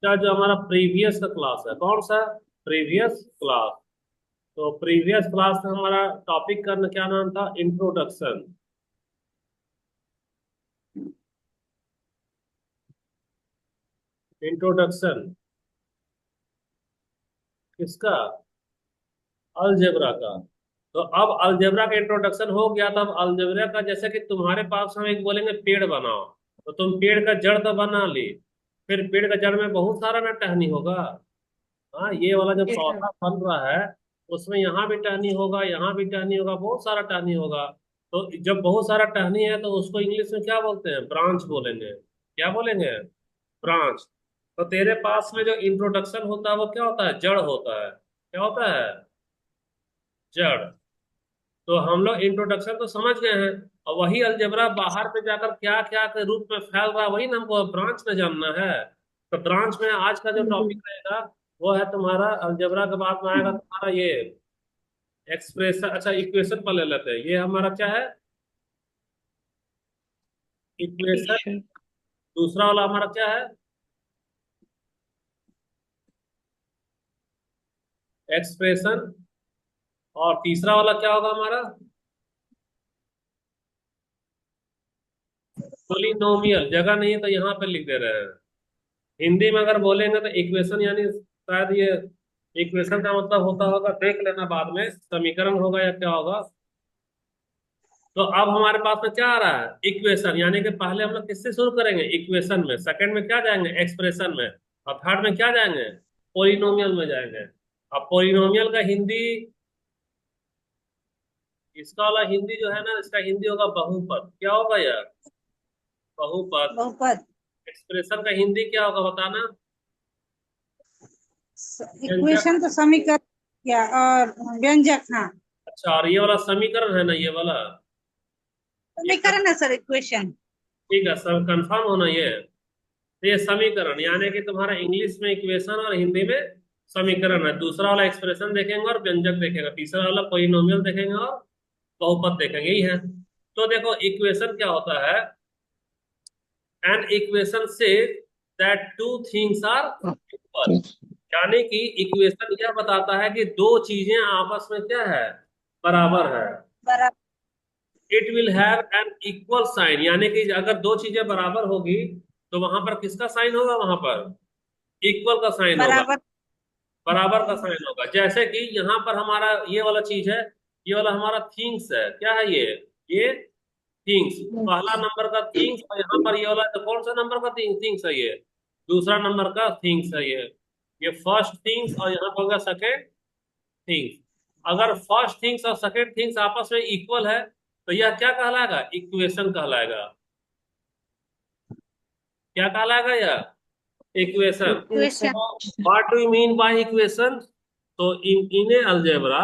का जो हमारा प्रीवियस का क्लास है, कौन सा? Previous class. तो प्रीवियस क्लास में हमारा टॉपिक का क्या नाम था? इंट्रोडक्शन। इंट्रोडक्शन किसका? अलजेब्रा का। तो अब अलजेब्रा का इंट्रोडक्शन हो गया, तब अलजेब्रा का जैसे कि तुम्हारे पास हम एक बोलेंगे पेड़ बनाओ, तो तुम पेड़ का जड़ तो बना ली, फिर पेड़ का जड़ में बहुत सारा ना टहनी होगा। हाँ, ये वाला जो ये सर। पौधा बन रहा है उसमें यहाँ भी टहनी होगा, यहाँ भी टहनी होगा, बहुत सारा टहनी होगा। तो जब बहुत सारा टहनी है तो उसको इंग्लिश में क्या बोलते हैं? ब्रांच बोलेंगे। क्या बोलेंगे? ब्रांच। तो तेरे पास में जो इंट्रोडक्शन होता है वो क्या होता है? जड़ होता है। क्या होता है? जड़। तो हम लोग इंट्रोडक्शन तो समझ गए हैं, और वही अलजेब्रा बाहर पे जाकर क्या क्या के रूप में फैल रहा है वही ना हमको ब्रांच में जानना है। तो ब्रांच में आज का जो टॉपिक रहेगा वो है तुम्हारा अलजेब्रा। के बाद में आएगा तुम्हारा ये एक्सप्रेशन। अच्छा, इक्वेशन पर ले लेते हैं। ये हमारा क्या है? इक्वेशन। इक्वेशन। दूसरा वाला हमारा क्या है? एक्सप्रेशन। और तीसरा वाला क्या होगा हमारा? पोलिनोमियल। जगह नहीं है तो यहाँ पे लिख दे रहे हैं। हिंदी में अगर बोलेंगे तो इक्वेशन यानी शायद ये इक्वेशन का मतलब होता होगा, देख लेना बाद में, समीकरण होगा या क्या होगा। तो अब हमारे पास में क्या आ रहा है? इक्वेशन। यानी कि पहले हम लोग किससे शुरू करेंगे? इक्वेशन में। सेकंड में क्या जाएंगे? एक्सप्रेशन में। और थर्ड में क्या जाएंगे? पोलिनोमियल में जाएंगे। अब पोलिनोमियल का हिंदी, इसका वाला हिंदी जो है ना, इसका हिंदी होगा बहुपद। क्या होगा यार? बहुपद। बहुपद। एक्सप्रेशन का हिंदी क्या होगा बताना? व्यंजक। इक्वेशन तो समीकरण या और व्यंजक। हाँ, अच्छा, और ये वाला समीकरण है ना, ये वाला? ये समीकरण है सर, इक्वेशन। ठीक है, सब कंफर्म होना ये। तो ये समीकरण यानी कि तुम्हारा इंग्लिश में इक्वेशन और हिंदी में समीकरण है। दूसरा वाला एक्सप्रेशन देखेंगे और व्यंजक देखेंगे। तीसरा वाला पोलिनोमियल देखेंगे और बहुपद देखेंगे। यही है। तो देखो, इक्वेशन क्या होता है? An equation says that two things are equal. यानी कि इक्वेशन यह बताता है कि दो चीजें आपस में क्या है? बराबर है। बराबर। It will have an equal sign. यानी कि अगर दो चीजें बराबर होगी तो वहां पर किसका साइन होगा? वहां पर इक्वल का साइन होगा। बराबर। बराबर का साइन होगा। जैसे कि यहाँ पर हमारा ये वाला चीज है, ये वाला हमारा थिंग्स है। क्या है ये थिंग्स। पहला नंबर का थिंग्स, और यहाँ पर ये वाला तो कौन सा नंबर का थिंग्स है? ये दूसरा नंबर का थिंग्स है। ये फर्स्ट थिंग्स, और यहाँ पर होगा सेकेंड थिंग्स। अगर फर्स्ट थिंग्स और सेकेंड थिंग्स आपस में इक्वल है तो यह क्या कहलाएगा? इक्वेशन कहलाएगा। क्या कहलाएगा यह? Equation. Equation. What do you mean by equation? So in a algebra,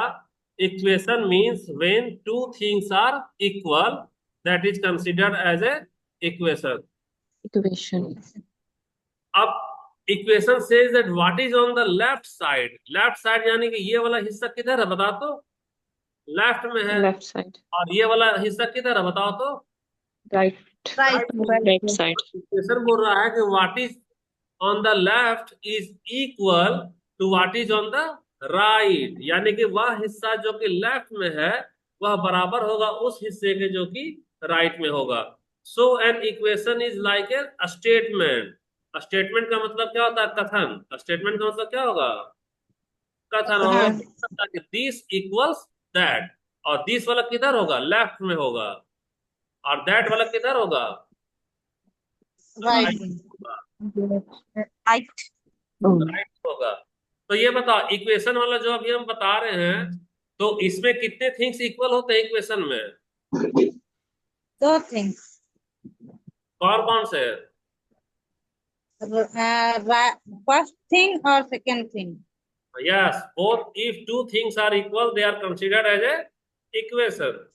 equation means when two things are equal, that is considered as a equation. Equation. अब equation says that what is on the left side. Left side यानी कि ये वाला हिस्सा किधर है बता तो? लेफ्ट में है। Left side. और ये वाला हिस्सा किधर है बताओ तो? राइट। राइट में है। Right side. इक्वेशन बोल रहा है कि what is on the left is equal to what is on the right. यानी कि वह हिस्सा जो कि लेफ्ट में है वह बराबर होगा उस हिस्से के जो कि राइट में होगा। So an equation is like a statement. Statement का मतलब क्या होता है? कथन। स्टेटमेंट का मतलब क्या होगा? कथन होगा। हाँ। This equals that. और दिस वाला किधर होगा? लेफ्ट में होगा। और दैट वाला किधर होगा? राइट। राइट होगा। राइट। राइट होगा। तो ये बताओ, इक्वेशन वाला जो अभी हम बता रहे हैं, तो इसमें कितने थिंग्स इक्वल होते हैं इक्वेशन में? दो थिंग्स। कौन कौन से? फर्स्ट थिंग और second thing. Yes, both if two things are equal they are considered as a equation.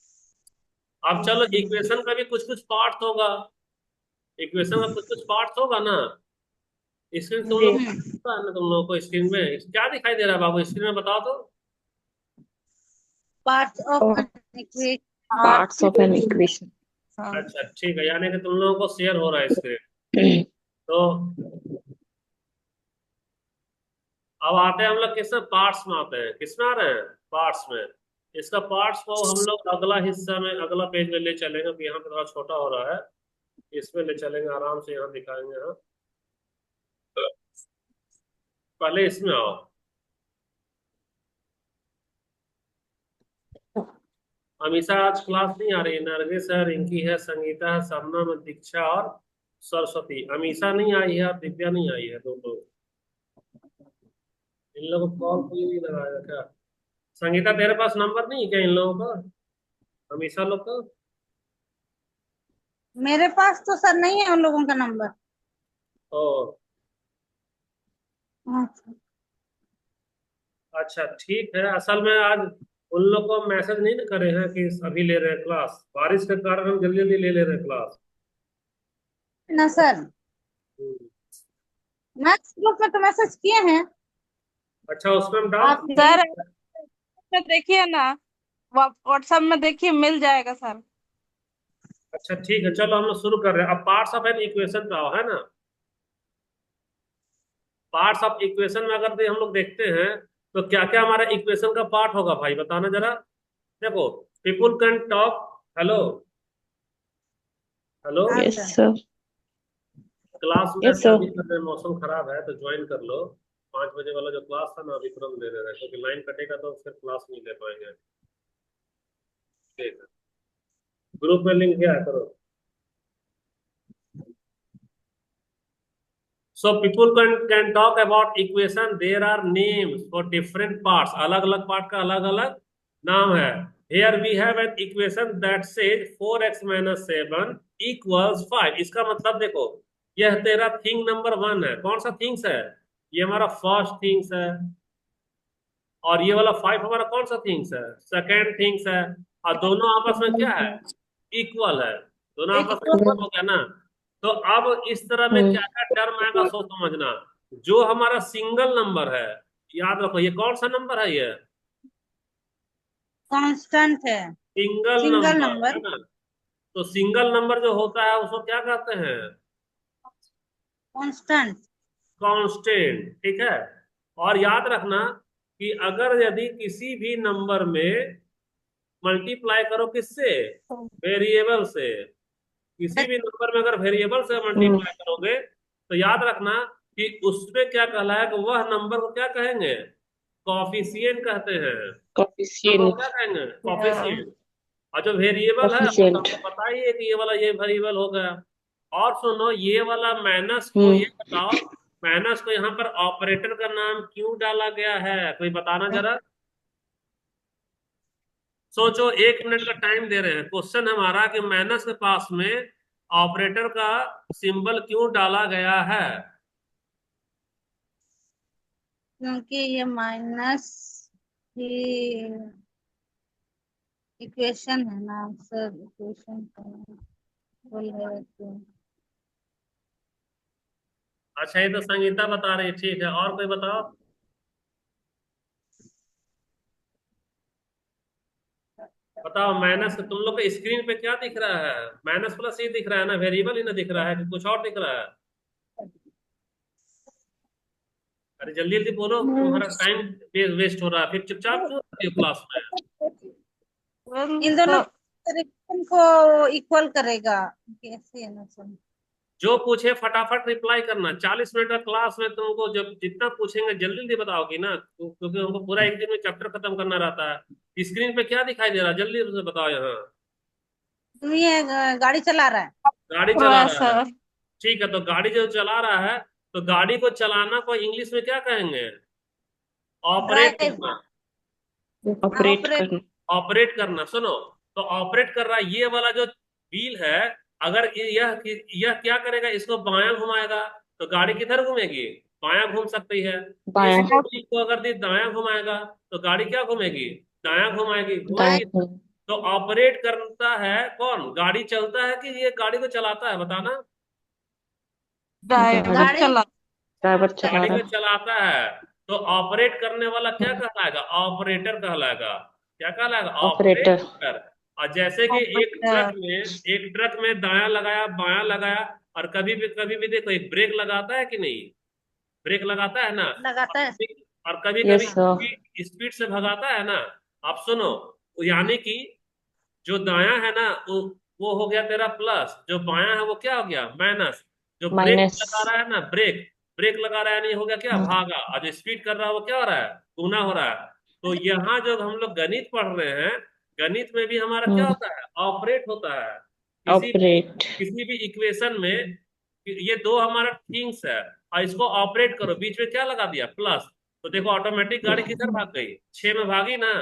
अब चलो, इक्वेशन का भी कुछ कुछ पार्ट होगा। इक्वेशन का कुछ कुछ पार्ट होगा ना। स्क्रीन तुम जी। लोग पता है ना? तुम लोगों को स्क्रीन में क्या दिखाई दे रहा है बाबू? स्क्रीन में बताओ तो। Parts of an equation. Parts of an equation. अच्छा ठीक है, यानी कि तुम लोगों को शेयर हो रहा है स्क्रीन। तो अब आते हैं हम लोग किसमें, पार्ट्स में आते हैं। किसमें आ रहे हैं, पार्ट्स में। इसका पार्ट्स को हम लोग अगला हिस्सा में, अगला पेज में ले चलेंगे, क्योंकि यहाँ पे थोड़ा छोटा हो रहा है। इसमें ले चलेंगे आराम से, यहाँ दिखाएंगे। हाँ, पहले इसमें आओ। अमीषा आज क्लास नहीं आ रही है। नरगिस है, रिंकी है, संगीता है, शबनम है, दीक्षा और सरस्वती। अमीषा नहीं आई है और दिव्या नहीं आई है, दो लोग। इन लोगों को कॉल कोई नहीं लगाएगा क्या? संगीता तेरे पास नंबर नहीं है क्या इन लोगों का, अमीषा लोग का? मेरे पास तो सर नहीं है उन लोगों का नंबर। ओ, अच्छा। अच्छा ठीक है। असल में आज उन लोग को मैसेज नहीं ना करे हैं कि अभी ले रहे हैं क्लास। बारिश के कारण हम जल्दी जल्दी ले ले रहे हैं क्लास। ना सर, हम्म। मैथ्स ग्रुप में तो मैसेज किए हैं। अच्छा, उसमें हम डाल आप सकते नहीं। सर हैं? में देखिए ना, व्हाट्सएप में देखिए, मिल जाएगा सर। अच्छा ठीक है, चलो हम लोग शुरू कर रहे हैं। अब पार्ट्स ऑफ एन इक्वेशन का है ना। पार्ट्स ऑफ इक्वेशन में अगर हम लोग देखते हैं तो क्या क्या हमारा इक्वेशन का पार्ट होगा भाई, बताना जरा। देखो, people can talk. Hello, hello. हाँ यस सर। सर। क्लास में यस सर। अभी कर रहे हैं, मौसम खराब है तो ज्वाइन कर लो। 5 बजे वाला जो क्लास था ना, अभी तुरंत ले ले रहे हैं, क्योंकि लाइन कटेगा तो फिर क्लास नहीं ले पाएंगे। ठीक है, ग्रुप में लिंक किया करो। So people can talk about equation. There are names for different parts. अलग अलग पार्ट का अलग अलग नाम है। Here we have an equation that says 4x minus 7 equals 5. इसका मतलब देखो, यह तेरा थिंग नंबर 1 है। कौन सा थिंग्स है? ये हमारा फर्स्ट थिंग्स है। और ये वाला 5 हमारा कौन सा थिंग्स है? सेकेंड थिंग्स है। और दोनों आपस में क्या है, इक्वल है। दोनों एक आपस में इक्वल हो गया ना। तो अब इस तरह में क्या क्या टर्म आएगा सो समझना। जो हमारा सिंगल नंबर है, याद रखो, ये कौन सा नंबर है? ये कांस्टेंट है। सिंगल सिंगल नंबर है नंबर ना। तो सिंगल नंबर जो होता है उसको क्या कहते हैं? कांस्टेंट। कांस्टेंट, ठीक है। और याद रखना कि अगर यदि किसी भी नंबर में मल्टीप्लाई करो, किससे? वेरिएबल से। किसी भी नंबर में अगर वेरिएबल से मल्टीप्लाई करोगे तो याद रखना कि उसमें क्या कहलाएगा, वह नंबर को क्या कहेंगे? कॉफिशिएंट कहते हैं। नंबर को कोफिशिएंट। क्या कहेंगे? कॉफिशिएंट। और जो वेरिएबल है वो तो कोफिशिएंट। हमको पता ही है कि ये वाला ये वेरिएबल हो गया। और सुनो, ये वाला माइनस को, हम्म। ये बताओ, माइनस को यहाँ पर ऑपरेटर का नाम क्यों डाला गया है, कोई बताना जरा। सोचो, 1 मिनट का टाइम दे रहे हैं। क्वेश्चन हमारा कि माइनस के पास में ऑपरेटर का सिंबल क्यों डाला गया है? क्योंकि ये माइनस की इक्वेशन है ना सर, इक्वेशन का वही है तो। अच्छा, ये तो संगीता बता रही है, ठीक है। और कोई बताओ। बताओ, माइनस तुम लोग के स्क्रीन पे क्या दिख रहा है? माइनस प्लस ही दिख रहा है ना, वेरिएबल ही ना दिख रहा है कि कुछ और दिख रहा है? अरे जल्दी जल्दी बोलो, तुम्हारा टाइम वेस्ट हो रहा है, फिर चुपचाप क्यों रहते हो क्लास में? इन दोनों रिलेशन को इक्वल करेगा। कैसे है ना सर। जो पूछे फटाफट रिप्लाई करना। 40 मिनट का क्लास में तुमको जब जितना पूछेंगे जल्दी जल्दी बताओगी ना, क्योंकि हमको पूरा एक दिन में चैप्टर खत्म करना रहता है। स्क्रीन पे क्या दिखाई दे रहा है, जल्दी से बताओ यहाँ। ये गाड़ी चला रहा है। गाड़ी चला हुआ रहा है। सर। ठीक है, तो गाड़ी जो चला रहा है, तो गाड़ी को चलाना को इंग्लिश में क्या कहेंगे? Operate drive. करना। Operate operate. करना। ऑपरेट करना, सुनो। तो ऑपरेट कर रहा है, ये वाला जो व्हील है, अगर यह क्या करेगा, इसको बायां घुमाएगा तो गाड़ी किधर घूमेगी? बायां घूम सकती है। इस बायां। व्हील को अगर दायां घुमाएगा तो गाड़ी क्या घूमेगी? दायां घुमाएगी, दायां। घुमाएगी। तो ऑपरेट करता है कौन? गाड़ी चलता है कि ये गाड़ी को चलाता है, बताना। ड्राइवर गाड़ी। चला। ड्राइवर चला गाड़ी को रहा। चलाता है। तो ऑपरेट करने वाला क्या कहलाएगा? ऑपरेटर कहलाएगा। क्या कहलाएगा? ऑपरेटर। ऑपरेटर। और जैसे कि ऑपरेटर। एक ट्रक में दायां लगाया बायां लगाया, और कभी भी देखो, एक ब्रेक लगाता है कि नहीं? ब्रेक लगाता है ना। और लगाता है। और कभी यस कभी सर। स्पीड से भगाता है ना। आप सुनो, यानी कि जो दायां है ना वो हो गया तेरा प्लस, जो बायां है वो क्या हो गया माइनस। जो ब्रेक माइनस। लगा रहा है ना, ब्रेक ब्रेक लगा रहा है नहीं, हो गया क्या भागा, और जो स्पीड कर रहा है वो क्या हो रहा है, गुना हो रहा है। तो यहाँ जब हम लोग गणित पढ़ रहे हैं, गणित में भी हमारा क्या होता है, ऑपरेट होता है। किसी ऑपरेट। किसी भी इक्वेशन में ये दो हमारा थिंग्स है, और इसको ऑपरेट करो, बीच में क्या लगा दिया प्लस, तो देखो ऑटोमेटिक गाड़ी किधर भाग गई, 6 में भागी ना।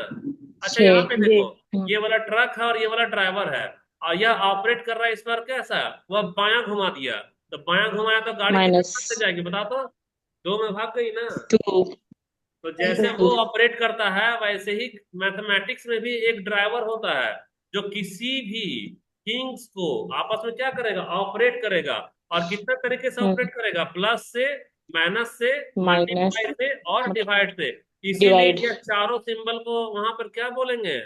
अच्छा यहाँ पे 6 देखो, ये वाला ट्रक है और ये वाला ड्राइवर है, और यह ऑपरेट कर रहा है इस पर, कैसा वह बायां घुमा दिया, तो बायां घुमाया तो गाड़ी कितने माइनस भाग से जाएगी बता तो, 2 में भाग गई ना। 2। तो सही जैसे बात वो टू। है। ऑपरेट करता है वैसे ही मैथमेटिक्स में भी एक ड्राइवर होता है, जो किसी भी थिंग्स को आपस में क्या करेगा, ऑपरेट करेगा। और कितने तरीके से ऑपरेट करेगा, प्लस से, माइनस से, माइनस। मल्टीप्लाई से और डिवाइड से। इसीलिए डिवाइड। ये चारों सिंबल को वहां पर क्या बोलेंगे,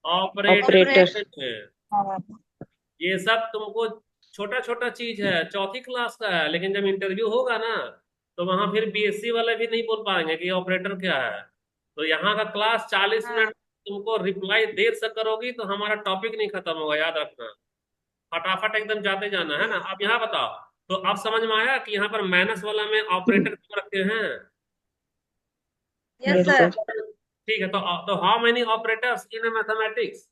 ऑपरेटर ऑपरेटर। ऑपरेट। बोलेंगे। ये सब तुमको छोटा छोटा चीज है, चौथी क्लास का है, लेकिन जब इंटरव्यू होगा ना, तो वहां फिर बीएससी वाले भी नहीं बोल पाएंगे कि ऑपरेटर क्या है। तो यहाँ का क्लास 40 मिनट तुमको रिप्लाई देर से करोगी तो हमारा टॉपिक नहीं खत्म होगा, याद रखना। फटाफट एकदम जाते जाना है ना। आप यहाँ बताओ, तो आप समझ में आया कि यहाँ पर माइनस वाला में ऑपरेटर क्यों रखते हैं। यस यस तो सर। सर। ठीक है, तो how many operators in mathematics,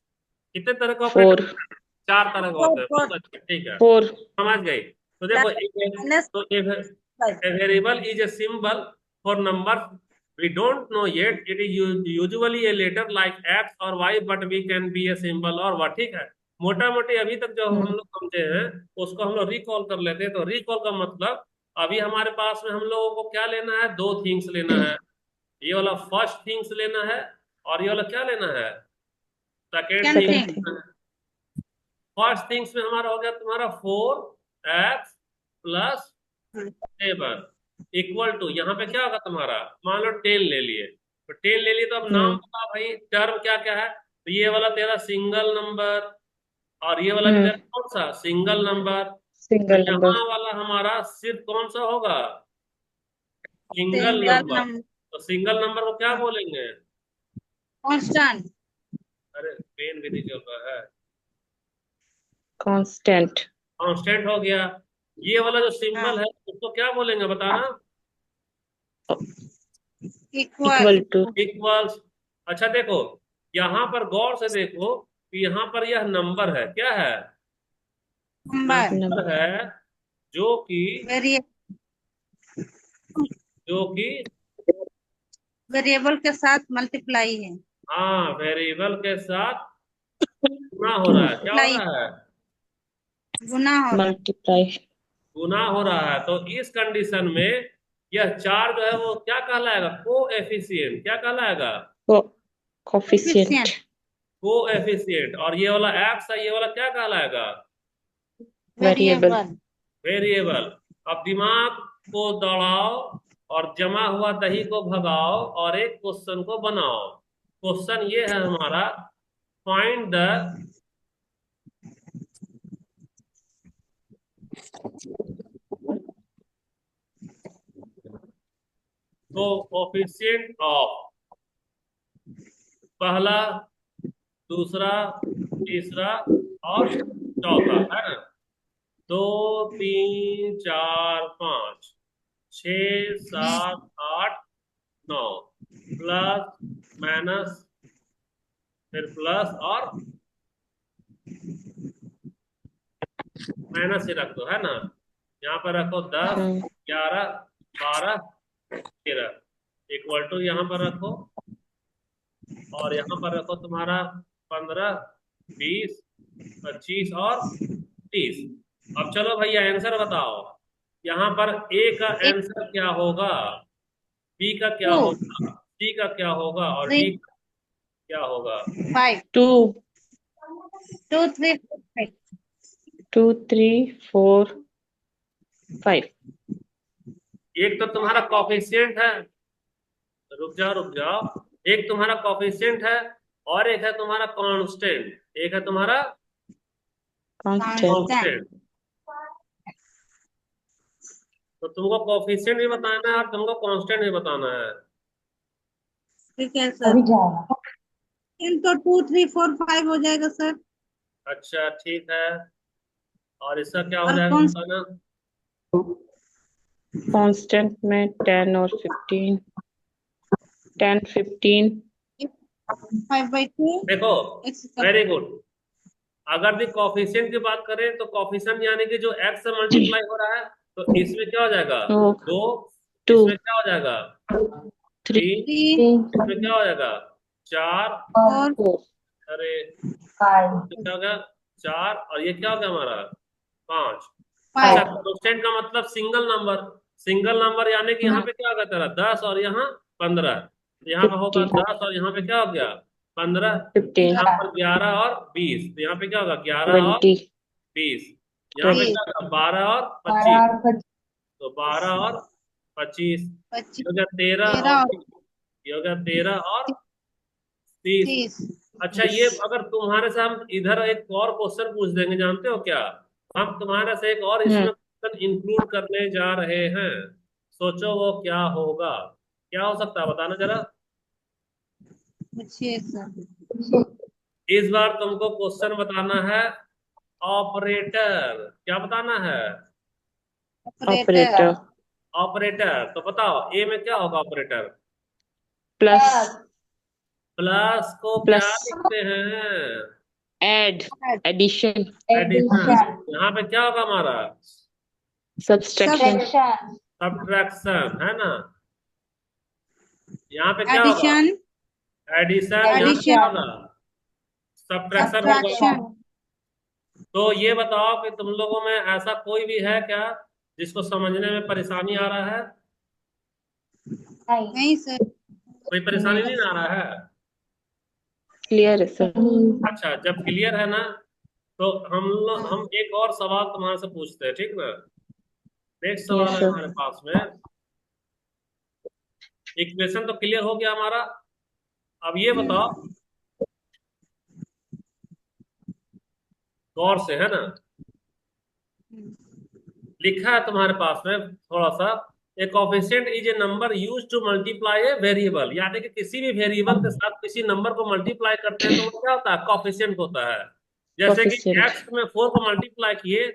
कितने तरह के ऑपरेटर, 4। 4 तरह के फोर होते हैं, फोर। बहुत अच्छा, ठीक है, 4। समझ गई। तो देखो प्लस एक, माइनस तो five. a variable is a symbol for number we don't know yet, it is usually a letter like x or y, but we can be a symbol or what, ठीक है। मोटा मोटी अभी तक जो हम लोग समझे हैं उसको हम लोग रिकॉल कर लेते हैं। तो रिकॉल का मतलब, अभी हमारे पास में हम लोगों को क्या लेना है, दो थिंग्स लेना है। ये वाला फर्स्ट थिंग्स लेना है, और ये वाला क्या लेना है, second second things second thing. Thing. लेना है। फर्स्ट थिंग्स में हमारा हो गया तुम्हारा 4x प्लस 7 इक्वल टू, यहाँ पे क्या होगा तुम्हारा, मान लो 10 ले लिए, तो 10 ले लिए तो अब नाम हम्म। बता भाई, टर्म क्या क्या है। तो ये वाला तेरा सिंगल नंबर, और ये वाला भी तेरा हम्म। कौन सा सिंगल नंबर। तो सिंगल यहाँ नंबर। वाला हमारा सिर्फ कौन सा होगा, सिंगल सिंगल नंबर। नंबर। तो सिंगल नंबर को क्या बोलेंगे, कांस्टेंट। अरे पेन भी नहीं चल रहा है, कांस्टेंट। कांस्टेंट हो गया। ये वाला जो हाँ। सिंबल है उसको क्या बोलेंगे बताना, इक्वल। Equal to. इक्वल्स। अच्छा देखो, यहाँ पर गौर से देखो कि यहाँ पर यह नंबर है, क्या है, नंबर। नंबर है, जो कि वेरिए जो कि वेरिएबल के साथ मल्टीप्लाई है। हाँ वेरिएबल के साथ गुना हो रहा है, क्या हो मल्टीप्लाई। रहा है, गुना हो रहा है। मल्टीप्लाई। गुना हो रहा है। तो इस कंडीशन में यह चार जो है वो क्या कहलाएगा, को एफिशिएंट, क्या कहलाएगा, कोफिशिएंट। कोफिशिएंट। को एफिशिएंट। और ये वाला एक्स है, ये वाला क्या कहलाएगा, वेरिएबल। वेरिएबल। वेरिएबल। अब दिमाग को दौड़ाओ और जमा हुआ दही को भगाओ और एक क्वेश्चन को बनाओ। क्वेश्चन ये है हमारा, फाइंड द कोफिशिएंट ऑफ, पहला, दूसरा, तीसरा और चौथा, है ना। 2 3 4 5 6 7 8 9, प्लस माइनस, फिर प्लस और माइनस ही रख दो, है ना। यहाँ पर रखो 10 11 12 13 इक्वल टू, यहाँ पर रखो, और यहाँ पर रखो तुम्हारा 15 20 25 और 30। अब चलो भैया आंसर बताओ, यहाँ पर ए का एक आंसर क्या होगा, बी का क्या टू होगा, सी का क्या होगा और थ्री डी का क्या होगा। फाइव। 2 two three five. 2 3 4 5। एक तो तुम्हारा कॉफिशिएंट है, रुक जाओ रुक जाओ, एक तुम्हारा कॉफिशिएंट है, और एक है तुम्हारा कांस्टेंट, एक है तुम्हारा कांस्टेंट। कांस्टेंट। कांस्टेंट। तो तुमको कॉफिशिएंट भी बताना है और तुमको कांस्टेंट भी बताना है। ठीक है सर। तो 2 3 4 5 हो जाएगा सर। अच्छा ठीक है, और इसका क्या हो और जाएगा कौन बताना। कांस्टेंट में 10 और 15, 10 15 5/2 देखो, एक्स वेरी गुड। अगर दी कॉफिशिएंट की बात करें तो कॉफिशिएंट यानी कि जो एक्स से मल्टीप्लाई हो रहा है, तो इसमें क्या हो जाएगा, ओ 2। 2 इसमें क्या हो जाएगा, 3 3। 3 इसमें क्या हो जाएगा, 4। 4 4 अरे तो क्या हो गया, 4, और ये क्या हो गया हमारा, 5। अच्छा, 5। कांस्टेंट का मतलब सिंगल नंबर। सिंगल नंबर यानी कि यहाँ पे क्या होगा तेरा 10 और यहाँ 15। तो यहाँ पे होगा 15 10 और यहाँ पे क्या हो गया 15। 15 यहाँ पर 11 और 20, तो यहाँ पे क्या होगा 11 और 20 20। यहाँ पे 20 क्या होगा 12 और 25, तो 12 और 25। ये 25 हो गया 13 और 13 और 30। ये हो गया 13 और 30। 30। अच्छा, ये अगर तुम्हारे से हम इधर एक और क्वेश्चन पूछ देंगे, जानते हो क्या, हम तुम्हारे से एक और हम्म इसमें क्वेश्चन इंक्लूड करने जा रहे हैं। सोचो वो क्या होगा, क्या हो सकता है बताना जरा। पूछिए सर। इस बार तुमको क्वेश्चन बताना है ऑपरेटर। क्या बताना है, ऑपरेटर। Operator operator. तो बताओ ए में क्या होगा ऑपरेटर। प्लस प्लस को क्या प्लस लिखते हैं, ऐड एडिशन एडिशन। यहाँ पे क्या होगा हमारा, सब्सट्रैक्शन सब्ट्रैक्शन, है ना। यहाँ पे क्या होगा, एडिशन एडिशन। यहाँ पे क्या एडिशन होगा, सब्ट्रैक्शन होगा। सब्ट्रैक्शन। तो ये बताओ कि तुम लोगों में ऐसा कोई भी है क्या जिसको समझने में परेशानी आ रहा है, नहीं सर। कोई परेशानी नहीं आ रहा है। क्लियर है सर। अच्छा, जब क्लियर है ना, तो हाँ हम एक और सवाल तुम्हारे से पूछते हैं, ठीक ना। नेक्स्ट सवाल यस है सर। हमारे पास में। इक्वेशन तो क्लियर हो गया हमारा। अब ये बताओ गौर से, है ना, लिखा है तुम्हारे पास में थोड़ा सा, a coefficient is a number use to multiply a variable. यानी कि किसी भी वेरिएबल के साथ किसी नंबर को मल्टीप्लाई करते हैं तो वो क्या होता है, कोफिशिएंट होता है। जैसे कि कोफिशिएंट एक्स में 4 को मल्टीप्लाई किए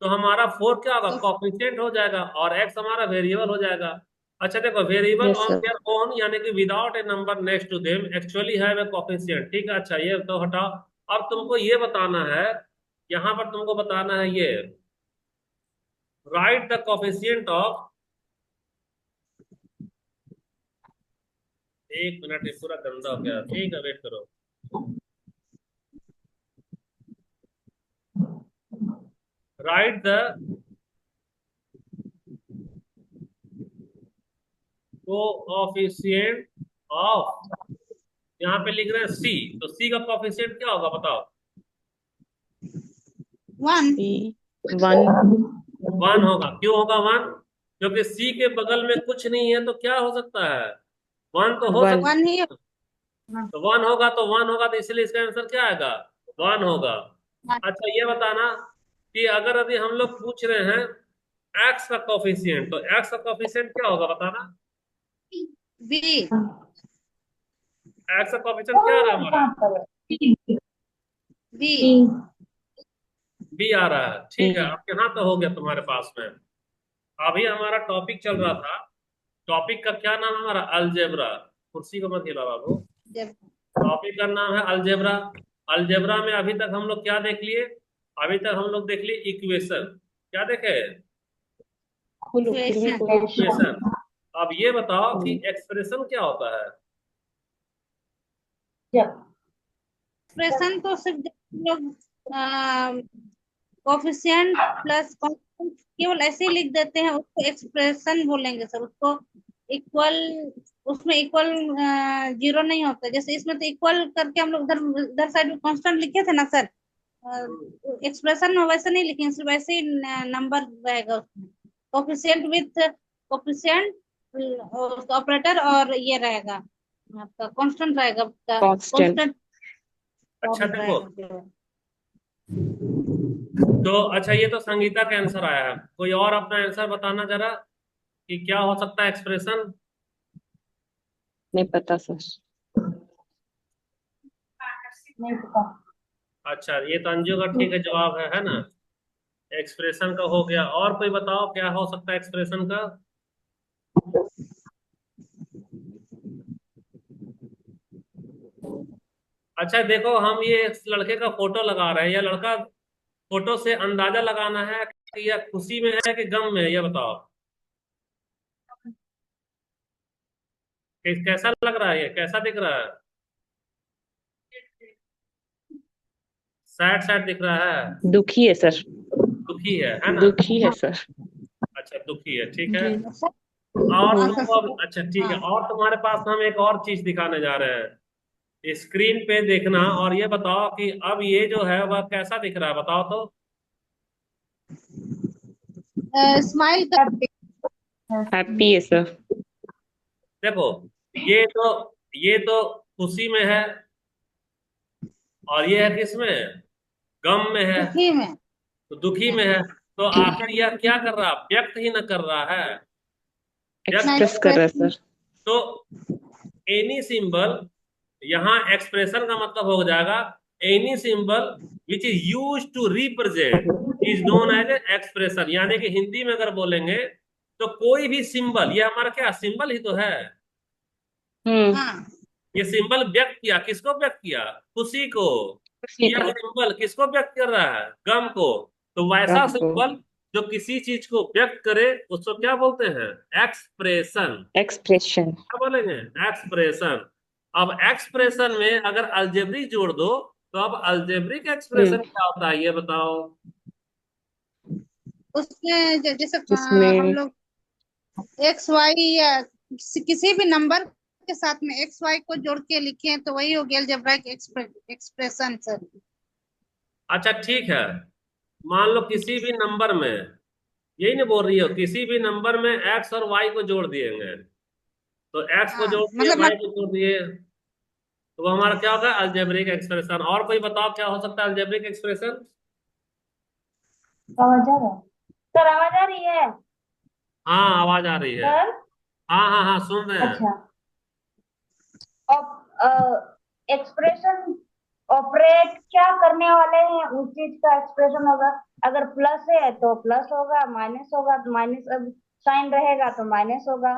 तो हमारा 4 क्या होगा, कोफिशिएंट हो जाएगा, और एक्स हमारा वेरिएबल हो जाएगा। अच्छा देखो, variable yes on sir. Their own यानी कि without a number next to them actually have a coefficient, ठीक है। अच्छा ये तो हटाओ। अब तुमको ये बताना है, यहाँ पर तुमको बताना है ये, राइट द कोफिशिएंट ऑफ, एक मिनट, ये पूरा गंदा हो गया, ठीक है वेट करो। राइट द कोफिशिएंट ऑफ, यहाँ पे लिख रहे हैं सी, तो सी का कोफिशिएंट क्या होगा बताओ। 1। 1 1 होगा। क्यों होगा 1, क्योंकि सी के बगल में कुछ नहीं है, तो क्या हो सकता है, 1 तो हो 1 सकता 1 ही है। तो 1 होगा, तो 1 होगा, तो इसलिए इसका आंसर क्या आएगा, 1 होगा। अच्छा ये बताना कि अगर अभी हम लोग पूछ रहे हैं एक्स का कोफिशिएंट, तो एक्स का कोफिशिएंट क्या होगा बताना। बी एक्स का कोफिशिएंट क्या आ रहा है हमारा, बी बी आ रहा है, ठीक है। बी अब यहाँ तो हो गया तुम्हारे पास में। अभी हमारा टॉपिक चल रहा था, टॉपिक का क्या नाम है हमारा, अलजेब्रा। कुर्सी को मत हिला बाबू। जब टॉपिक का नाम है अलजेब्रा। अलजेब्रा में अभी तक हम लोग क्या देख लिए, अभी तक हम लोग देख लिए इक्वेशन। क्या देखे, खोलो फिर इक्वेशन। खोलो। इक्वेशन। अब ये बताओ कि एक्सप्रेशन क्या होता है। एक्सप्रेशन तो सिर्फ हम लोग कोफिशिएंट प्लस केवल ऐसे ही लिख देते हैं, उसको एक्सप्रेशन बोलेंगे सर। उसको इक्वल, उसमें इक्वल जीरो नहीं होता। जैसे इसमें तो इक्वल करके हम लोग उधर उधर साइड में कांस्टेंट लिखे थे ना सर। एक्सप्रेशन में वैसे नहीं लिखेंगे, सिर्फ वैसे ही नंबर रहेगा उसमें। कोफिशिएंट विथ कोफिशिएंट ऑपरेटर, और ये रहेगा आपका कांस्टेंट रहेगा, आपका कांस्टेंट कांस्टेंट अच्छा फॉर्म देखो, रहेगा केवल। तो अच्छा ये तो संगीता का आंसर आया है, कोई और अपना आंसर बताना जरा कि क्या हो सकता है एक्सप्रेशन। नहीं पता सर। नहीं पता। अच्छा, ये तो अंजू का ठीक है जवाब है ना। एक्सप्रेशन का हो गया। और कोई बताओ क्या हो सकता है एक्सप्रेशन का। अच्छा देखो, हम ये इस लड़के का फोटो लगा रहे हैं, यह लड़का फोटो से अंदाजा लगाना है कि यह खुशी में है कि गम में है, ये बताओ। कैसा लग रहा है, ये कैसा दिख रहा है। सैड सैड दिख रहा है। दुखी है सर। दुखी है ना। दुखी है सर। अच्छा दुखी है, ठीक है। जी। और हाँ तुमको सर। अच्छा ठीक है, हाँ और तुम्हारे पास हम एक और चीज दिखाने जा रहे हैं। स्क्रीन पे देखना और ये बताओ कि अब ये जो है वह कैसा दिख रहा है, बताओ तो। स्माइल करते हैप्पी है सर। देखो, ये तो ये तो खुशी में है, और ये है किस में, गम में है। दुखी में। तो दुखी में है, तो आखिर यह क्या कर रहा, व्यक्त ही न कर रहा है, व्यक्त। एक्सप्रेस कर रहा है सर। तो एनी सिंबल, यहाँ एक्सप्रेशन का मतलब हो जाएगा any symbol which is use to represent is known as expression. यानी कि हिंदी में अगर बोलेंगे तो कोई भी सिंबल, ये हमारा क्या सिंबल ही तो है। हाँ ये सिंबल व्यक्त किया, किसको व्यक्त किया, खुशी को। खुशी यह को। सिंबल किसको व्यक्त कर रहा है, गम को। तो वैसा आपको। सिंबल जो किसी चीज को व्यक्त करे उसको क्या बोलते हैं, एक्सप्रेशन। एक्सप्रेशन। क्या बोलेंगे, एक्सप्रेशन। अब एक्सप्रेशन में अगर अलजेब्रिक जोड़ दो तो अब अलजेब्रिक एक्सप्रेशन क्या होता है, ये बताओ। उसमें जैसे हम जिसमें लोग एक्स वाई या किसी भी नंबर के साथ में एक्स वाई को जोड़ के लिखे तो वही हो गया अलजेब्राइक एक्सप्रेशन सर। अच्छा ठीक है, मान लो किसी भी नंबर में, यही नहीं बोल रही हो, किसी भी नंबर में एक्स और वाई को जोड़ दिएंगे। तो एक्स को हाँ जोड़ दिए, मतलब वाई को जोड़ दिए, तो वो हमारा क्या होगा, अलजेब्रिक एक्सप्रेशन। और कोई बताओ क्या हो सकता है अलजेब्रिक एक्सप्रेशन। आवाज आ रहा है सर, आवाज आ रही है हाँ आवाज आ रही है। सर। हाँ हाँ हाँ, सुन रहे हैं। अच्छा, एक्सप्रेशन ऑपरेट क्या करने वाले हैं उस चीज का एक्सप्रेशन होगा। अगर प्लस है तो प्लस होगा, माइनस होगा तो माइनस, अब साइन रहेगा तो माइनस होगा।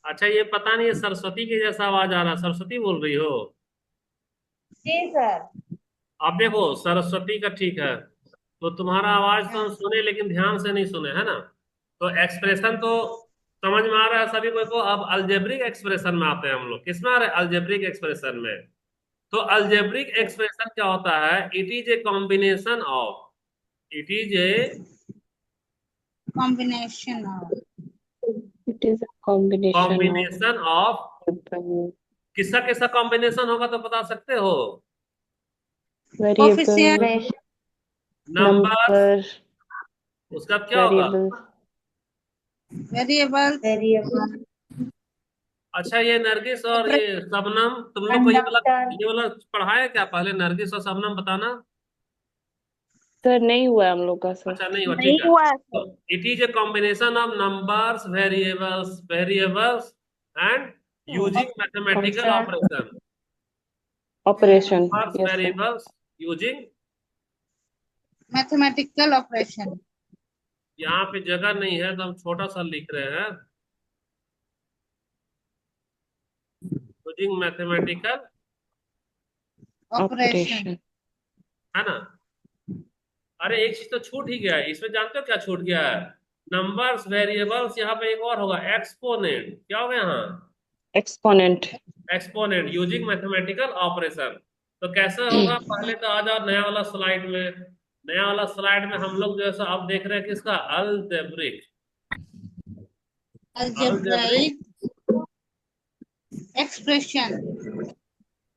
अच्छा ये पता नहीं, सरस्वती के जैसा आवाज आ रहा, सरस्वती बोल रही हो। जी सर। आप देखो सरस्वती का ठीक है, तो तुम्हारा आवाज तो हम सुने लेकिन ध्यान से नहीं सुने, है ना। तो एक्सप्रेशन तो समझ में आ रहा है सभी को। अब अलजेब्रिक एक्सप्रेशन में आते हैं हम लोग, किसमें आ रहे हैं, अलजेब्रिक एक्सप्रेशन में। तो अलजेब्रिक एक्सप्रेशन क्या होता है, it is a combination of, it is a combination of it is a combination of combination of, किसका किसका कॉम्बिनेशन होगा तो बता सकते हो, वेरिएबल, कोफिशिएंट नंबर, नंबर, उसका क्या होगा। वेरिएबल। वेरिएबल अच्छा ये नरगिस और ये शबनम, तुम लोग को कंडक्टर। ये वाला पढ़ा है क्या पहले, नरगिस और शबनम बताना। सर नहीं हुआ है हम लोग का सर। अच्छा नहीं हुआ, नहीं ठीक है। हुआ है तो sir. It is a combination of numbers, variables and using mathematical function. Operation. Operation. Numbers yes sir. Variables using, mathematical operation. यहाँ पे जगह नहीं है तो हम छोटा सा लिख रहे हैं, यूजिंग मैथमेटिकल, ऑपरेशन। ऑपरेशन। है ना। अरे एक चीज तो छूट ही गया है इसमें, जानते हो क्या छूट गया है, नंबर्स वेरिएबल्स, यहाँ पे एक और होगा एक्सपोनेंट, क्या होगा यहाँ, exponent. Exponent using mathematical operation. तो कैसे होगा, पहले तो आ जाओ नया वाला स्लाइड में। नया वाला स्लाइड में हम लोग जो है सो अब देख रहे हैं किसका, algebraic, algebraic algebraic expression.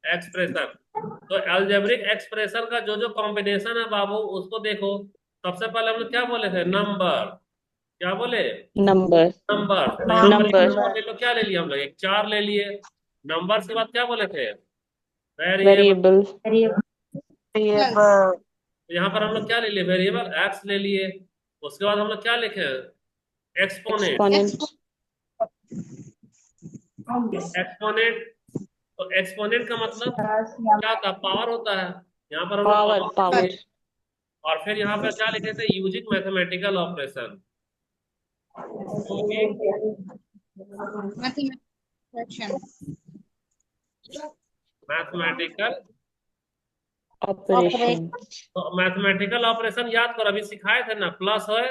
Expression. तो अलजेब्रिक एक्सप्रेशन का जो जो कॉम्बिनेशन है बाबू उसको देखो। सबसे पहले हम लोग क्या बोले थे, नंबर, क्या बोले, नंबर। नंबर। तो यहाँ पर एक नंबर। नंबर ले लो, क्या ले लिया हम लोग, एक चार ले लिए। नंबर के बाद क्या बोले थे, वेरिएबल। वेरिएबल। वेरिएबल। तो यहाँ पर हम लोग क्या ले लिए, वेरिएबल एक्स ले लिए। उसके बाद हम लोग क्या लिखे, एक्सपोनेंट, एक्सपोनेंट। एक्सपोनेंट तो एक्सपोनेंट का मतलब क्या होता है? पावर होता है। यहाँ पर हम लोग पावर पावर पावर लिखे, और फिर यहाँ पर क्या लिखे थे? Using mathematical operation. Using mathematics mathematical. Operate operation तो मैथमेटिकल ऑपरेशन याद करो, अभी सिखाए थे ना, प्लस है,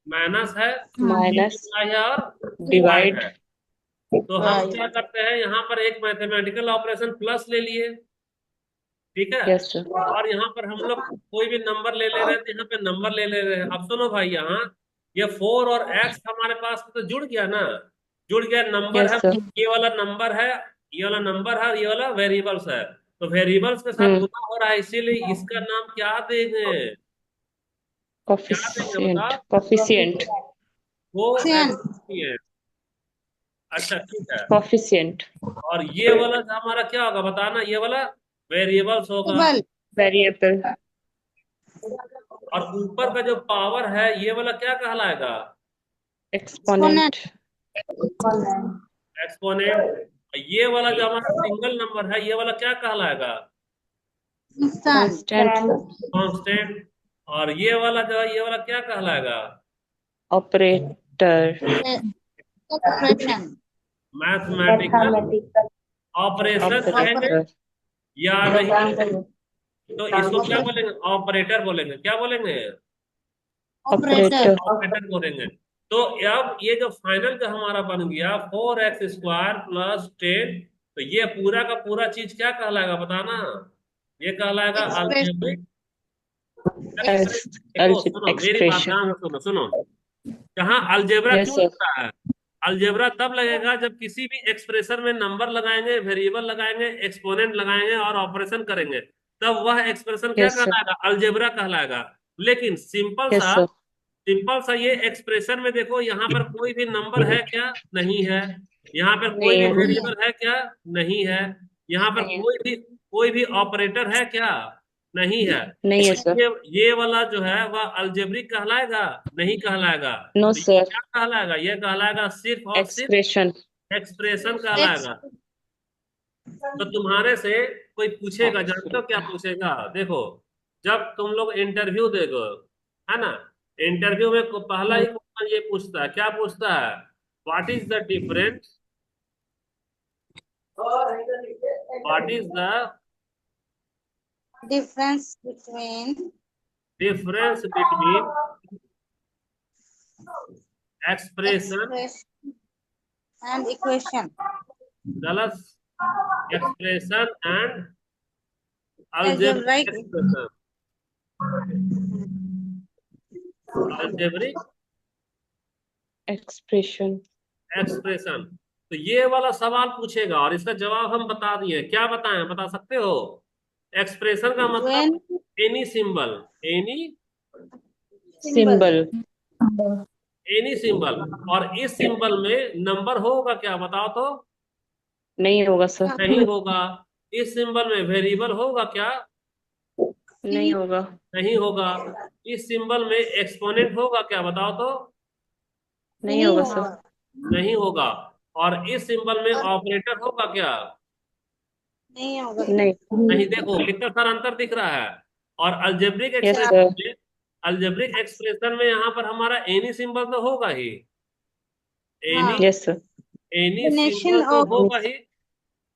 माइनस है, माइनस मल्टीप्लाई है और डिवाइड डिवाइड है। तो हम क्या करते हैं, यहाँ पर एक मैथमेटिकल ऑपरेशन प्लस ले लिए, ठीक है, यस सर और यहाँ पर हम लोग कोई भी नंबर ले ले रहे हैं, तो यहाँ पे नंबर ले ले रहे हैं। अब सुनो भाई, यहाँ ये 4 और x हमारे पास तो जुड़ गया ना, जुड़ गया, नंबर यस है, सर ये वाला नंबर है, ये वाला नंबर है, और ये वाला वेरिएबल्स है। तो वेरिएबल्स के साथ गुना हो रहा है, इसीलिए इसका नाम क्या देंगे? क्या देंगे कोफिशिएंट बताओ? कोफिशिएंट वो है। अच्छा ठीक है। कोफिशिएंट और ये वाला हमारा क्या होगा बताना? ये वाला वेरिएबल्स होगा। वेरिएबल और ऊपर का जो पावर है, ये वाला क्या कहलाएगा? Exponent exponent. ये वाला जो हमारा सिंगल नंबर है, ये वाला क्या कहलाएगा? Constant constant. और ये वाला जो है, ये वाला क्या कहलाएगा? ऑपरेटर ऑपरेशन मैथमेटिकल ऑपरेशन कहेंगे ऑपरेटर या नहीं? तो इसको क्या बोलेंगे? ऑपरेटर बोलेंगे। क्या बोलेंगे? ऑपरेटर ऑपरेटर ऑपरेटर बोलेंगे। तो अब ये जो फाइनल जो हमारा बन गया 4x² प्लस 10, तो ये पूरा का पूरा चीज क्या कहलाएगा बताना? ये कहलाएगा एक्सप्रेशन अलजेब्रिक एक्सप्रेशन। देखो सुनो, मेरी बात एक्सप्रेशन ध्यान से सुनो, सुनो। यहाँ अलजेब्रा यस क्यों सर लगता है? अलजेब्रा तब लगेगा जब किसी भी एक्सप्रेशन में नंबर लगाएंगे, वेरिएबल लगाएंगे, एक्सपोनेंट लगाएंगे और ऑपरेशन करेंगे, तब वह एक्सप्रेशन क्या यस सर कहलाएगा? अलजेब्रा कहलाएगा। लेकिन यस सर सिंपल सा ये एक्सप्रेशन में देखो, यहाँ पर कोई भी नंबर है क्या? नहीं है। यहाँ पर कोई नहीं भी है वेरिएबल है क्या? नहीं है। यहाँ पर नहीं है कोई भी ऑपरेटर है क्या? नहीं है। नहीं है तो सर ये वाला जो है वह अलजेब्रिक कहलाएगा? नहीं कहलाएगा। नो तो ये सर क्या कहलाएगा? ये कहलाएगा सिर्फ और सिर्फ एक्सप्रेशन एक्सप्रेशन कहलाएगा। तो तुम्हारे से कोई पूछेगा, जानते हो क्या पूछेगा? देखो, जब तुम लोग इंटरव्यू दोगे, है ना, इंटरव्यू में पहला ही क्वेश्चन ये पूछता है, क्या पूछता है? What is the difference, what is the difference between difference between expression, expression and equation गलत, expression and algebraic algebraic expression, algebraic expression expression. तो ये वाला सवाल पूछेगा, और इसका जवाब हम बता दिए। क्या बताएं, बता सकते हो? एक्सप्रेशन का when मतलब any symbol, any symbol symbol any symbol. और इस सिंबल में नंबर होगा क्या बताओ तो? नहीं होगा सर नहीं होगा। इस सिंबल में वेरिएबल होगा क्या? नहीं होगा नहीं होगा। इस सिंबल में एक्सपोनेंट होगा क्या बताओ तो? नहीं होगा सर नहीं होगा। और इस सिंबल में और ऑपरेटर होगा क्या? नहीं होगा नहीं नहीं। देखो कितना सारा अंतर दिख रहा है। और अल्जेब्रिक यस एक्सप्रेशन सर में, अल्जेब्रिक एक्सप्रेशन में यहाँ पर हमारा एनी सिंबल तो होगा ही, एनी हाँ yes sir any symbol combination तो of होगा ही।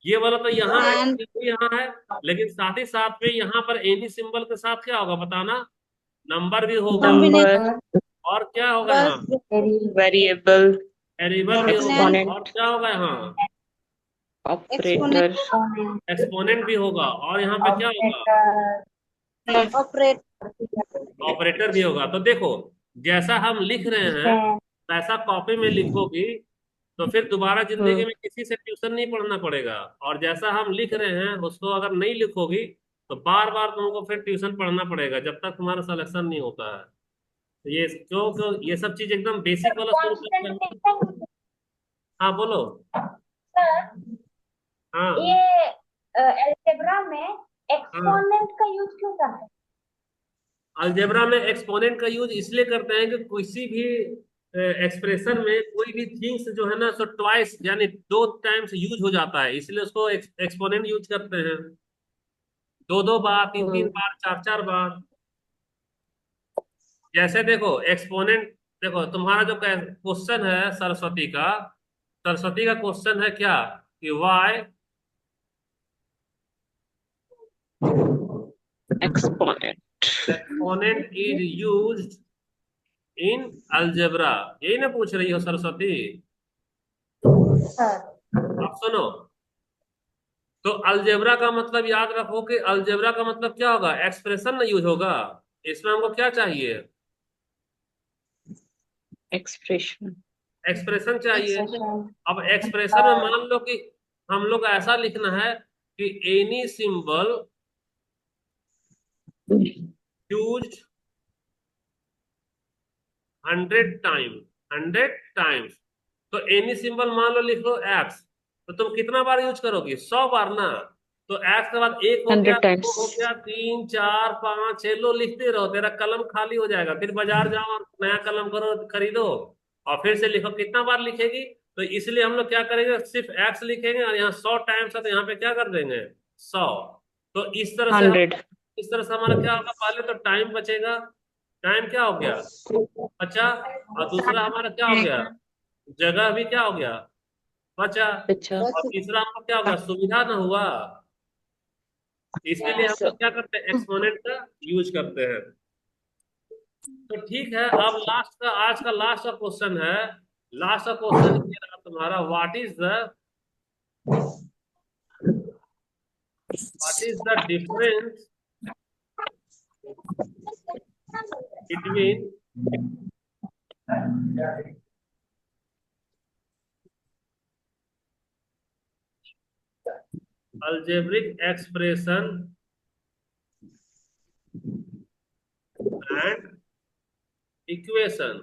ये वाला तो यहाँ है, and ये भी यहाँ है, लेकिन साथ ही साथ में यहाँ पर एनी सिंबल के साथ क्या होगा बताना? नंबर भी होगा। combination नंबर और क्या होगा यहाँ? plus वेरिएबल वेरिएबल भी होगा। exponent और क्या होगा यहाँ? exponent ऑपरेटर एक्सपोनेंट भी होगा। और यहाँ पे क्या होगा? operate ऑपरेटर भी होगा। तो देखो, जैसा हम लिख रहे हैं वैसा कॉपी में लिखोगी, तो फिर दोबारा जिंदगी में किसी से ट्यूशन नहीं पढ़ना पड़ेगा। और जैसा हम लिख रहे हैं उसको अगर नहीं लिखोगी, तो बार बार तुमको फिर ट्यूशन पढ़ना पड़ेगा, जब तक तुम्हारा सिलेक्शन नहीं होता है। तो ये क्यों ये सब चीज एकदम बेसिक वाला शुरू करते हैं। हाँ बोलो। हाँ ये अलजेब्रा में हाँ। एक्सपोनेंट का यूज क्यों करते हैं? अलजेब्रा में एक्सपोनेंट का यूज इसलिए करते हैं कि किसी भी एक्सप्रेशन में कोई भी थिंग्स जो है ना सो ट्वाइस यानी 2 टाइम्स यूज हो जाता है, इसलिए उसको एक्सपोनेंट यूज करते हैं। 2 2 बार, 3 3 बार, 4 4 बार। जैसे देखो एक्सपोनेंट, देखो तुम्हारा जो क्वेश्चन है सरस्वती का क्वेश्चन है क्या कि Y exponent. Exponent is used in algebra, यही ना पूछ रही हो सरस्वती? सर। अब सुनो, तो अलजेब्रा का मतलब याद रखो कि अलजेब्रा का मतलब क्या होगा, एक्सप्रेशन ना यूज होगा। इसमें हमको क्या चाहिए, एक्सप्रेशन। एक्सप्रेशन चाहिए। एक्सप्रेशन। अब एक्सप्रेशन में मान लो कि हम लोग को ऐसा लिखना है कि any symbol used 100 times, 100 times. तो एनी सिंबल मान लो लिख लो एक्स, तो तुम कितना बार यूज करोगी, 100 बार ना। तो एक्स के बाद 1 हो गया, 100 2 टाइम्स। हो गया, 3 4 5 6, लो लिखते रहो, तेरा कलम खाली हो जाएगा। फिर बाजार जाओ और नया कलम करो, खरीदो और फिर से लिखो, कितना बार लिखेगी। तो इसलिए हम लोग क्या करेंगे, सिर्फ एक्स लिखेंगे और यहाँ 100 टाइम्स है तो यहाँ पे क्या कर देंगे, 100। तो हंड्रेड। इस तरह से हमारा क्या होगा, पहले तो टाइम बचेगा, टाइम क्या हो गया, बचा। और दूसरा हमारा क्या हो गया, जगह भी क्या हो गया, बचा। अच्छा। और तीसरा हमारा क्या हो गया, सुविधा ना हुआ। इसीलिए हम सर। लोग क्या करते हैं, एक्सपोनेंट का यूज करते हैं। तो ठीक है, अब आज का लास्ट का क्वेश्चन है। लास्ट का क्वेश्चन ये रहा तुम्हारा, what is the difference between algebraic expression and equation?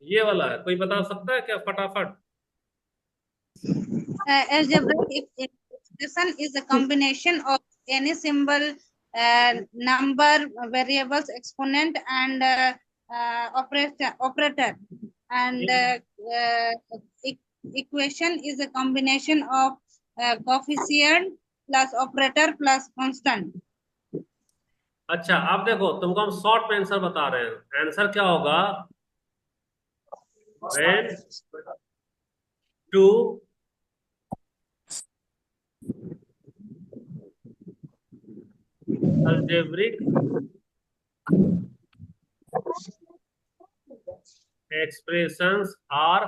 ये वाला है, कोई बता सकता है क्या फटाफट? Algebraic expression is a combination of any symbol, number, variables, exponent, and operator. And equation is a combination of coefficient plus operator plus constant. अच्छा, अब देखो तुमको हम शॉर्ट में आंसर बता रहे हैं। आंसर क्या होगा, when two algebraic expressions are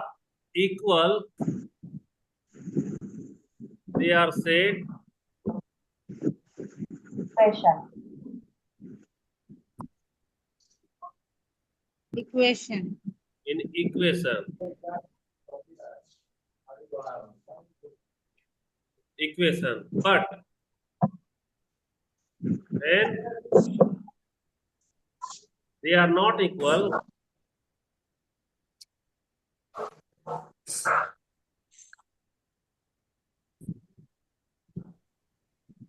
equal, they are said Equation. in equation. But when they are not equal,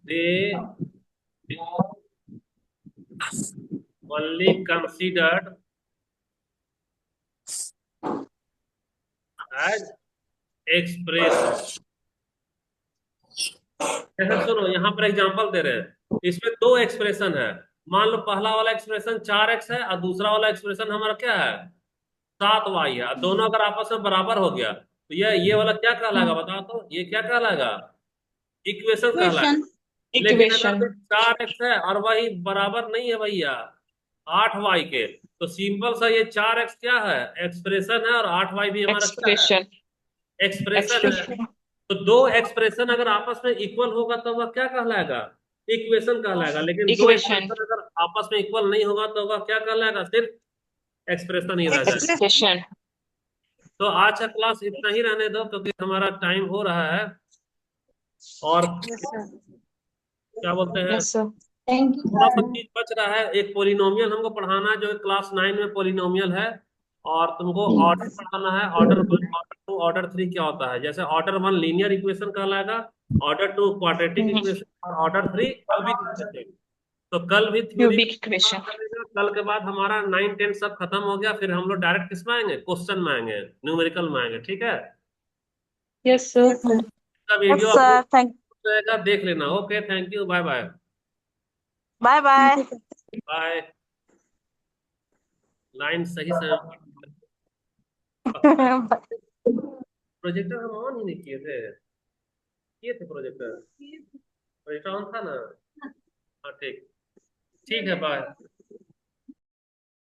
they only considered as expression। जैसे सुनो, यहाँ पर एग्जांपल दे रहे हैं, इसमें 2 एक्सप्रेशन है। मान लो पहला वाला एक्सप्रेशन 4x है और दूसरा वाला एक्सप्रेशन हमारा क्या है, 7y है। दोनों अगर आपस में बराबर हो गया तो ये वाला क्या कहलाएगा, बताओ तो, ये क्या कहलाएगा, इक्वेशन कहलाएगा। Equation. लेकिन अगर इक्वेशन। 4x है और वही बराबर नहीं है भैया 8y के, तो सिंपल सा ये 4x क्या है, एक्सप्रेशन है, और 8y भी हमारा क्या है, एक्सप्रेशन। एक्सप्रेशन है। एक्सप्रेशन। तो 2 एक्सप्रेशन अगर आपस में इक्वल होगा तो वह क्या कहलाएगा, इक्वेशन कहलाएगा। लेकिन 2 एक्सप्रेशन इक्वेशन। अगर आपस में इक्वल नहीं होगा तो वह क्या कहलाएगा, सिर्फ एक्सप्रेशन ही रह जाएगा। एक्सप्रेशन। तो आज का क्लास इतना ही रहने दो, क्योंकि हमारा टाइम हो रहा है। और Yes, sir. क्या बोलते हैं, यस सर। थैंक यू थोड़ा सा सर। चीज बच रहा है, एक पोलिनोमियल हमको पढ़ाना है, जो क्लास 9 में पोलिनोमियल है। और तुमको ऑर्डर पढ़ाना है, ऑर्डर 1, ऑर्डर 2, ऑर्डर 3 क्या होता है। जैसे ऑर्डर 1 लीनियर इक्वेशन कहलाएगा, ऑर्डर 2 क्वाड्रेटिक इक्वेशन, और ऑर्डर 3 क्यूबिक इक्वेशन। तो कल भी थ्योरी क्यूबिक इक्वेशन। कल के बाद हमारा 9 10 सब खत्म हो गया, फिर हम लोग डायरेक्ट किस में आएंगे, क्वेश्चन में आएंगे, न्यूमेरिकल में आएंगे, ठीक है। Yes sir. इसका yes video sir, upload thank रहेगा, देख लेना। Okay, thank you, bye bye. Bye bye. Bye. Line सही समय पर। प्रोजेक्टर हम ऑन ही नहीं किए थे, किए थे प्रोजेक्टर, प्रोजेक्टर ऑन था ना। हाँ ठीक, ठीक है, बाय।